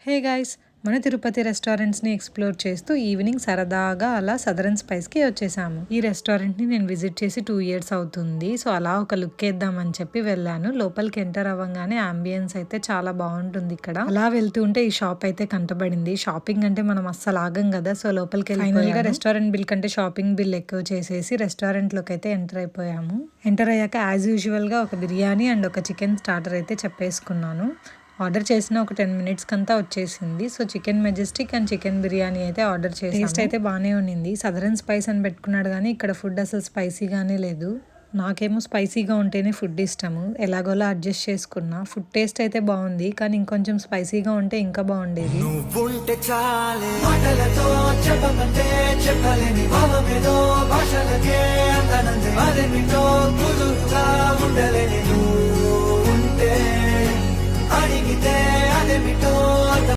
Hey guys, మన Tirupati రెస్టారెంట్స్ని explore చేస్తూ evening సరదాగా అలా సదరన్ స్పైస్కి వచ్చేసాము. ఈ రెస్టారెంట్ని నేను విజిట్ చేసి 2 ఇయర్స్ అవుతుంది. సో అలా ఒక లుక్ వేద్దామని చెప్పి వెళ్ళాను. లోపలికి ఎంటర్ అవ్వగానే అంబియన్స్ అయితే చాలా బాగుంటుంది ఇక్కడ. అలా వెళ్తూ ఉంటే ఈ షాప్ అయితే కంటపడింది. షాపింగ్ అంటే మనం అస్సలు ఆగం కదా. సో లోపలికి ఫైనల్ గా రెస్టారెంట్ బిల్ కంటే షాపింగ్ బిల్ ఎక్కువ చేసేసి రెస్టారెంట్ లోకి అయితే ఎంటర్ అయిపోయాము. ఎంటర్ అయ్యాక యాజ్ యూజువల్ గా ఒక బిర్యానీ అండ్ ఒక చికెన్ స్టార్టర్ అయితే చెప్పేసుకున్నాను. ఆర్డర్ చేసిన ఒక 10 మినిట్స్ కంతా వచ్చేసింది. So chicken Majestic and chicken biryani అయితే ఆర్డర్ చేసి టేస్ట్ అయితే బాగానే ఉండింది. సదరన్ స్పైస్ అని పెట్టుకున్నాడు కానీ ఇక్కడ ఫుడ్ అసలు స్పైసీగానే లేదు. నాకేమో స్పైసీగా ఉంటేనే ఫుడ్ ఇష్టము. ఎలాగోలా అడ్జస్ట్ చేసుకున్నా. ఫుడ్ టేస్ట్ అయితే బాగుంది కానీ ఇంకొంచెం స్పైసీగా ఉంటే ఇంకా బాగుండేది. అడిగితే అదేమిటో